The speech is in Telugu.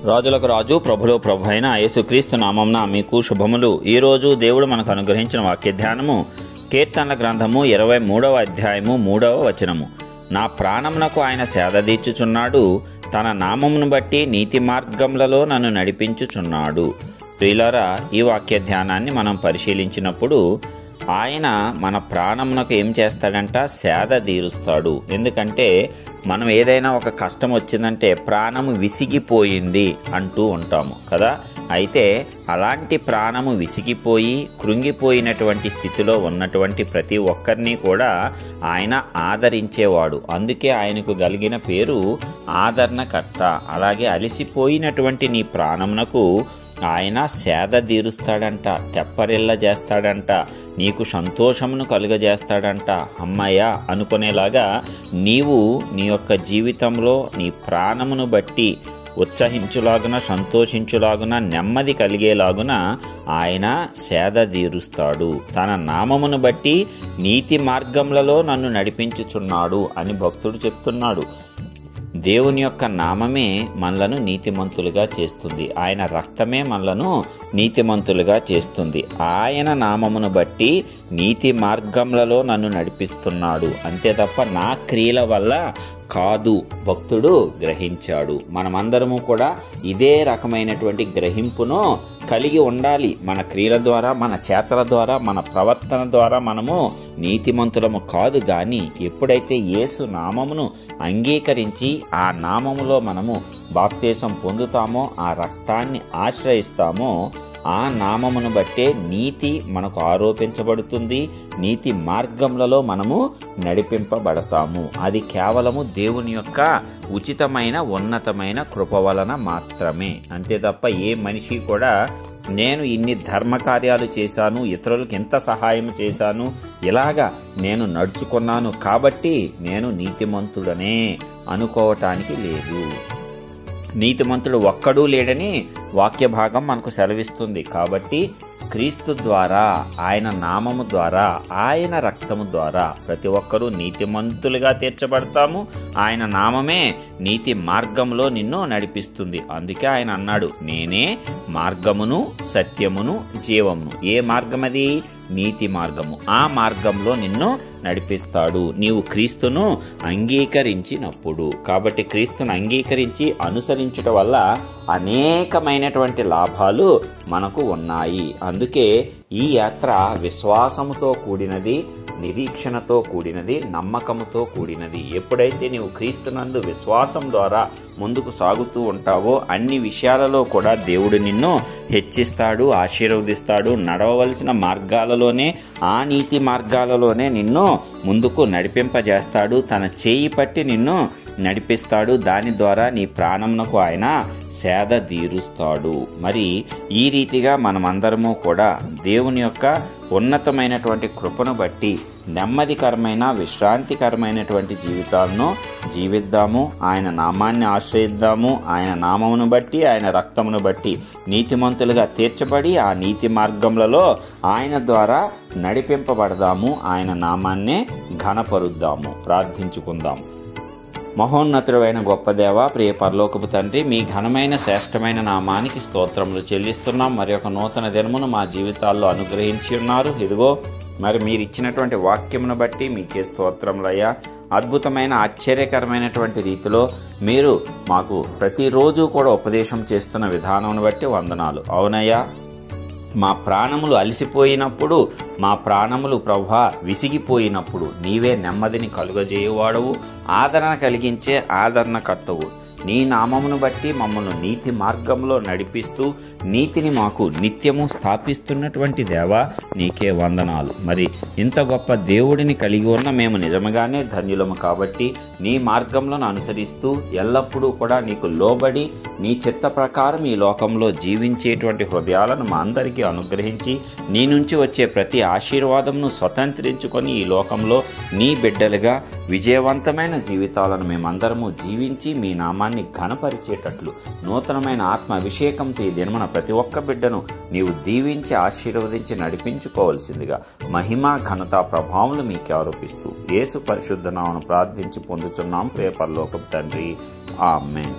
రాజులకు రాజు ప్రభులో ప్రభు అయిన యేసుక్రీస్తు నామమున మీకు శుభములు. ఈరోజు దేవుడు మనకు అనుగ్రహించిన వాక్య ధ్యానము కీర్తనల గ్రంథము 23వ అధ్యాయము 3వ వచనము. నా ప్రాణమునకు ఆయన సేద తీర్చుచున్నాడు, తన నామమును బట్టి నీతి మార్గములలో నన్ను నడిపించుచున్నాడు. ప్రియులారా, ఈ వాక్య ధ్యానాన్ని మనం పరిశీలించినప్పుడు ఆయన మన ప్రాణమునకు ఏం చేస్తాడంట? సేద తీరుస్తాడు. ఎందుకంటే మనం ఏదైనా ఒక కష్టం వచ్చిందంటే ప్రాణము విసిగిపోయింది అంటూ ఉంటాము కదా. అయితే అలాంటి ప్రాణము విసిగిపోయి కృంగిపోయినటువంటి స్థితిలో ఉన్నటువంటి ప్రతి ఒక్కరిని కూడా ఆయన ఆదరించేవాడు. అందుకే ఆయనకు కలిగిన పేరు ఆదరణకర్త. అలాగే అలసిపోయినటువంటి నీ ప్రాణమునకు ఆయన సేద తీరుస్తాడంట, తెప్పరిల్ల చేస్తాడంట, నీకు సంతోషమును కలుగజేస్తాడంట. అమ్మయ్య అనుకునేలాగా నీవు నీ యొక్క జీవితంలో నీ ప్రాణమును బట్టి ఉత్సహించులాగున, సంతోషించులాగున, నెమ్మది కలిగేలాగున ఆయన సేద తీరుస్తాడు. తన నామమును బట్టి నీతి మార్గములలో నన్ను నడిపించుచున్నాడు అని భక్తుడు చెప్తున్నాడు. దేవుని యొక్క నామమే మనలను నీతిమంతులుగా చేస్తుంది. ఆయన రక్తమే మనలను నీతిమంతులుగా చేస్తుంది. ఆయన నామమును బట్టి నీతి మార్గములలో నన్ను నడిపిస్తున్నాడు. అంతే తప్ప నా క్రియల వల్ల కాదు, భక్తుడు గ్రహించాడు. మనమందరము కూడా ఇదే రకమైనటువంటి గ్రహింపును కలిగి ఉండాలి. మన క్రియల ద్వారా, మన చేతల ద్వారా, మన ప్రవర్తన ద్వారా మనము నీతిమంతులము కాదు. కానీ ఎప్పుడైతే యేసు నామమును అంగీకరించి ఆ నామములో మనము బాప్తీసం పొందుతామో, ఆ రక్తాన్ని ఆశ్రయిస్తామో, ఆ నామమును బట్టే నీతి మనకు ఆరోపించబడుతుంది. నీతి మార్గములలో మనము నడిపింపబడతాము. అది కేవలము దేవుని యొక్క ఉచితమైన ఉన్నతమైన కృప వలన మాత్రమే. అంతే తప్ప ఏ మనిషి కూడా నేను ఇన్ని ధర్మకార్యాలు చేశాను, ఇతరులకు ఎంత సహాయం చేశాను, ఇలాగా నేను నడుచుకున్నాను కాబట్టి నేను నీతిమంతుడనే అనుకోవటానికి లేదు. నీతిమంతుడు ఒక్కడూ లేడని వాక్య భాగం మనకు సెలవిస్తుంది. కాబట్టి క్రీస్తు ద్వారా, ఆయన నామము ద్వారా, ఆయన రక్తము ద్వారా ప్రతి ఒక్కరూ నీతిమంతులుగా తీర్చబడతాము. ఆయన నామమే నీతి మార్గంలో నిన్ను నడిపిస్తుంది. అందుకే ఆయన అన్నాడు, నేనే మార్గమును, సత్యమును, జీవమును. ఏ మార్గం అది? నీతి మార్గము. ఆ మార్గంలో నిన్ను నడిపిస్తాడు నీవు క్రీస్తును అంగీకరించినప్పుడు. కాబట్టి క్రీస్తును అంగీకరించి అనుసరించడం వల్ల అనేకమైనటువంటి లాభాలు మనకు ఉన్నాయి. అందుకే ఈ యాత్ర విశ్వాసముతో కూడినది, నిరీక్షణతో కూడినది, నమ్మకముతో కూడినది. ఎప్పుడైతే నీవు క్రీస్తునందు విశ్వాసం ద్వారా ముందుకు సాగుతూ ఉంటావో అన్ని విషయాలలో కూడా దేవుడు నిన్ను హెచ్చిస్తాడు, ఆశీర్వదిస్తాడు. నడవవలసిన మార్గాలలోనే, ఆ నీతి మార్గాలలోనే నిన్ను ముందుకు నడిపింపజేస్తాడు. తన చేయి పట్టి నిన్ను నడిపిస్తాడు. దాని ద్వారా నీ ప్రాణమునకు ఆయన సేద తీరుస్తాడు. మరి ఈ రీతిగా మనమందరము కూడా దేవుని యొక్క ఉన్నతమైనటువంటి కృపను బట్టి నెమ్మదికరమైన, విశ్రాంతికరమైనటువంటి జీవితాలను జీవిద్దాము. ఆయన నామాన్ని ఆశ్రయిద్దాము. ఆయన నామమును బట్టి, ఆయన రక్తమును బట్టి నీతిమంతులుగా తీర్చబడి ఆ నీతి మార్గములలో ఆయన ద్వారా నడిపింపబడదాము. ఆయన నామాన్నే ఘనపరుద్దాము. ప్రార్థించుకుందాం. మహోన్నతుడైన గొప్ప దేవ, ప్రియ పరలోకపు తండ్రి, మీ ఘనమైన శ్రేష్టమైన నామానికి స్తోత్రములు చెల్లిస్తున్నాం. మరి ఒక నూతన దినమును మా జీవితాల్లో అనుగ్రహించి ఉన్నారు. ఇదిగో మరి మీరు ఇచ్చినటువంటి వాక్యమును బట్టి మీకే స్తోత్రములయ్యా. అద్భుతమైన, ఆశ్చర్యకరమైనటువంటి రీతిలో మీరు మాకు ప్రతిరోజు కూడా ఉపదేశం చేస్తున్న విధానం బట్టి వందనాలు. అవునయ్యా, మా ప్రాణములు అలసిపోయినప్పుడు, మా ప్రాణములు ప్రభువా విసిగిపోయినప్పుడు నీవే నెమ్మదిని కలుగజేయువాడవు, ఆదరణ కలిగించే ఆదరణకర్తవు. నీ నామమును బట్టి మమ్మల్ని నీతి మార్గంలో నడిపిస్తూ నీతిని మాకు నిత్యము స్థాపిస్తున్నటువంటి దేవా, నీకే వందనాలు. మరి ఇంత గొప్ప దేవుడిని కలిగి ఉన్న మేము నిజంగానే ధన్యులము. కాబట్టి నీ మార్గంలో అనుసరిస్తూ ఎల్లప్పుడూ కూడా నీకు లోబడి నీ చిత్త ప్రకారం ఈ లోకంలో జీవించేటువంటి హృదయాలను మా అందరికీ అనుగ్రహించి నీ నుంచి వచ్చే ప్రతి ఆశీర్వాదంను స్వతంత్రించుకొని ఈ లోకంలో నీ బిడ్డలుగా విజయవంతమైన జీవితాలను మేమందరము జీవించి మీ నామాన్ని ఘనపరిచేటట్లు నూతనమైన ఆత్మ అభిషేకంతో ఈ దినమున ప్రతి ఒక్క బిడ్డను నీవు దీవించి ఆశీర్వదించి నడిపించుకోవాల్సిందిగా మహిమ, ఘనత, ప్రభావములు మీకే ఆరోపిస్తూ యేసు పరిశుద్ధ నామమున ప్రార్థించి పొందుచున్నాం ప్రియ పరలోకపు తండ్రి. ఆమేన్.